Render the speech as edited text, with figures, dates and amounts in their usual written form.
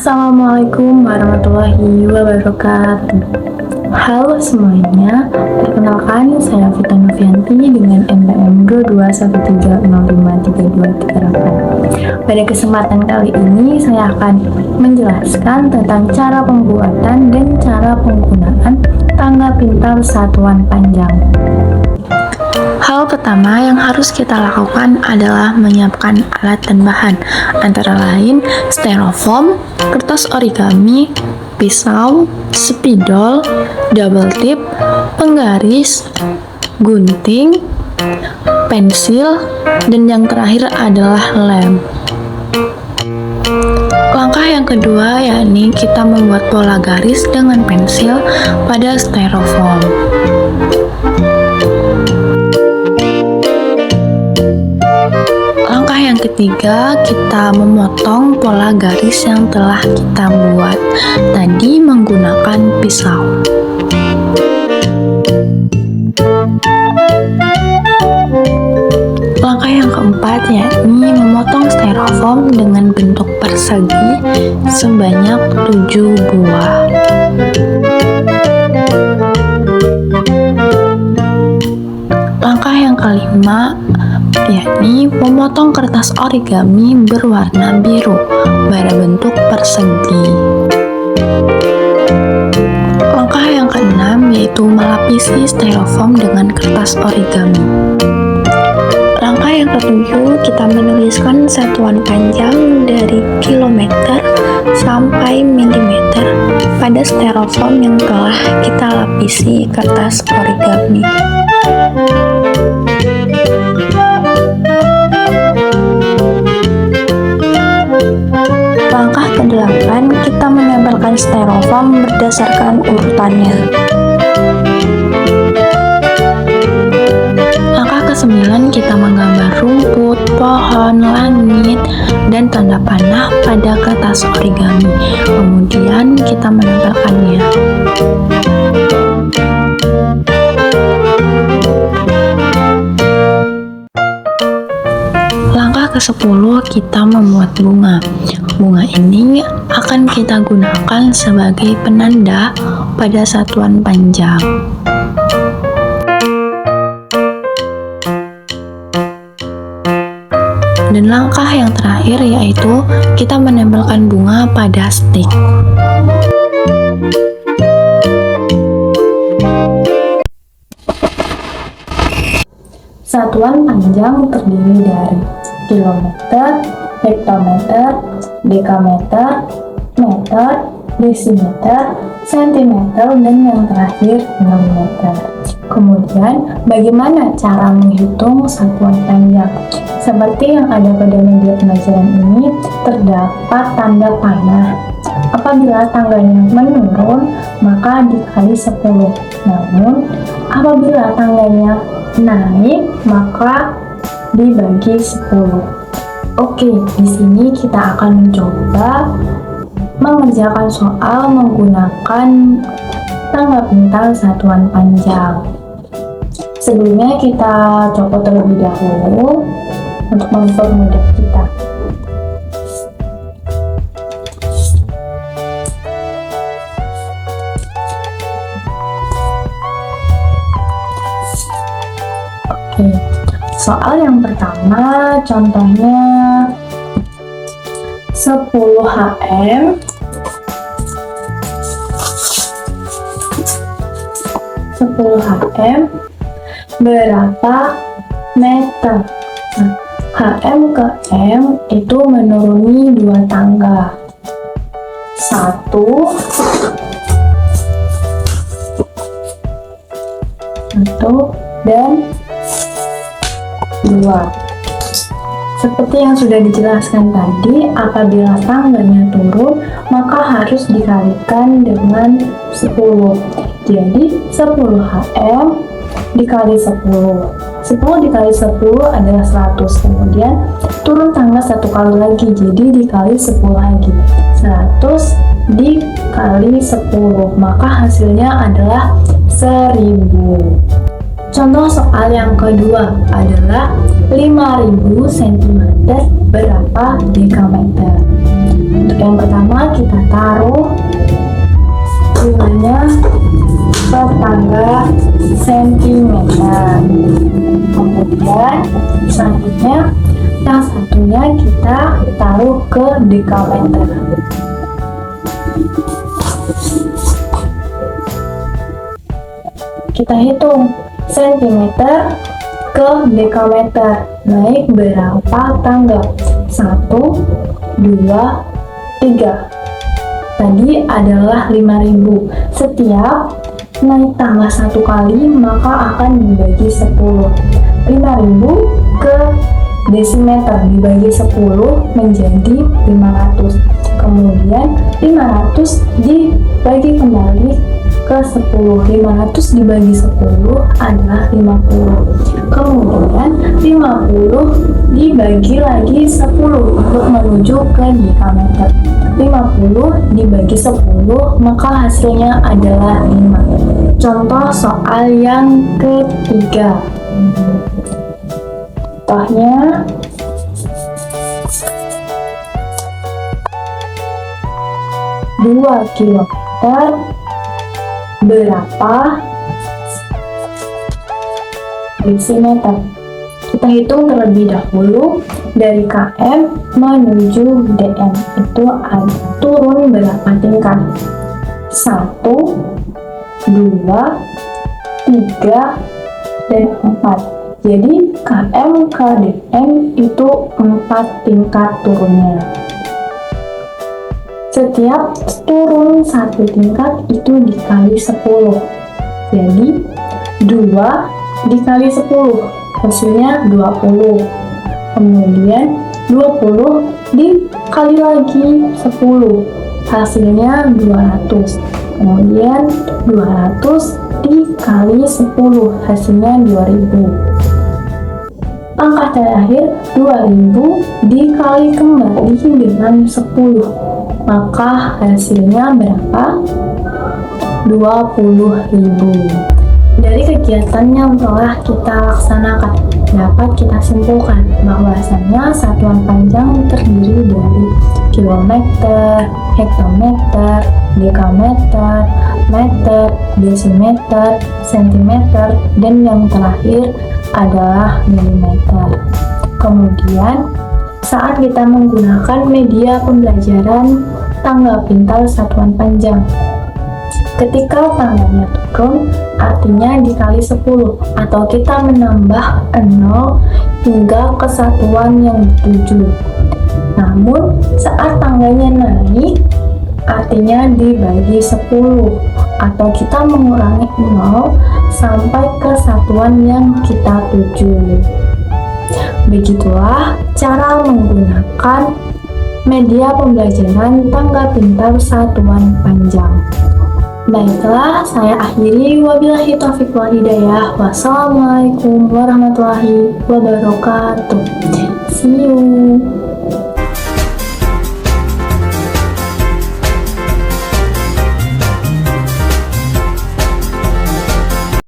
Assalamualaikum warahmatullahi wabarakatuh. Halo semuanya, perkenalkan saya Vita Novianti dengan NPM 2213053238. Pada kesempatan kali ini saya akan menjelaskan tentang cara pembuatan dan cara penggunaan tangga pintar satuan panjang. Hal pertama yang harus kita lakukan adalah menyiapkan alat dan bahan, antara lain styrofoam, kertas origami, pisau, spidol, double tip, penggaris, gunting, pensil, dan yang terakhir adalah lem. Langkah yang kedua yakni kita membuat pola garis dengan pensil pada styrofoam. Langkah yang ketiga, kita memotong pola garis yang telah kita buat tadi menggunakan pisau. Langkah yang keempat yakni memotong styrofoam dengan bentuk persegi sebanyak 7 buah. Langkah yang kelima yakni memotong kertas origami berwarna biru pada bentuk persegi. Langkah yang keenam yaitu melapisi styrofoam dengan kertas origami. Langkah yang ketujuh, kita menuliskan satuan panjang dari kilometer sampai milimeter pada styrofoam yang telah kita lapisi kertas origami. Langkah ke-8, kita menempelkan styrofoam berdasarkan urutannya. Langkah ke-9, kita menggambar rumput, pohon, langit, dan tanda panah pada kertas origami. Kemudian kita menempelkannya. Langkah ke-10, kita membuat bunga. Bunga ini akan kita gunakan sebagai penanda pada satuan panjang. Dan langkah yang terakhir yaitu kita menempelkan bunga pada stik. Satuan panjang terdiri dari kilometer, hektometer, dekameter, meter, desimeter, sentimeter, dan yang terakhir milimeter. Kemudian, bagaimana cara menghitung satuan panjang? Seperti yang ada pada media pelajaran ini, terdapat tanda panah. Apabila tangganya menurun, maka dikali 10. Namun, apabila tangganya naik, maka dibagi 10. Oke, di sini kita akan mencoba mengerjakan soal menggunakan tangga pintar satuan panjang. Sebelumnya kita copot terlebih dahulu untuk mempermudah kita. Oke, soal yang pertama contohnya 10 HM berapa meter? Nah, HM ke M itu menuruni 2 tangga. 1 dan 2. Seperti yang sudah dijelaskan tadi, apabila tangganya turun, maka harus dikalikan dengan 10. Jadi 10 HM dikali 10. 10 dikali 10 adalah 100. Kemudian turun tangga 1 kali lagi, jadi dikali 10 lagi. 100 dikali 10, maka hasilnya adalah 1000. Contoh soal yang kedua adalah 5000 cm berapa dekameter. Untuk yang pertama kita taruh nilainya ke tangga sentimeter. Kemudian selanjutnya yang satunya kita taruh ke dekameter. Kita hitung sentimeter ke dekameter naik berapa tangga? 1, 2, 3. Tadi adalah 5.000. Setiap naik tangga 1 kali maka akan dibagi 10. 5.000 ke desimeter dibagi 10 menjadi 500. Kemudian 500 dibagi kembali ke 10. 500 dibagi 10 adalah 50. Kemudian 50 dibagi lagi 10 untuk menuju ke dekameter. 50 dibagi 10 maka hasilnya adalah 5. Contoh soal yang ketiga. Contohnya, dua kilometer berapa desimeter? Kita hitung terlebih dahulu dari km menuju dm, itu turun berapa tingkat? 1, 2, 3, dan 4. Jadi km ke dm itu 4 tingkat turunnya. Setiap turun 1 tingkat itu dikali 10. Jadi 2 dikali 10 hasilnya 20. Kemudian 20 dikali lagi 10 hasilnya 200. Kemudian 200 dikali 10 hasilnya 2000. Angka terakhir 2000 dikali kembali dengan 10, maka hasilnya berapa? 20.000. Dari kegiatan yang telah kita laksanakan, dapat kita simpulkan bahwasannya satuan panjang terdiri dari kilometer, hektometer, dekameter, meter, desimeter, sentimeter, dan yang terakhir adalah milimeter. Kemudian, saat kita menggunakan media pembelajaran tangga pintar satuan panjang, ketika tangganya turun, artinya dikali 10, atau kita menambah 0 hingga ke satuan yang dituju. Namun, saat tangganya naik, artinya dibagi 10, atau kita mengurangi 0 sampai ke satuan yang kita tuju. Begitulah cara menggunakan media pembelajaran tangga pintar satuan panjang. Baiklah, saya akhiri. Wabillahi taufiq wal hidayah. Wassalamualaikum warahmatullahi wabarakatuh. See you.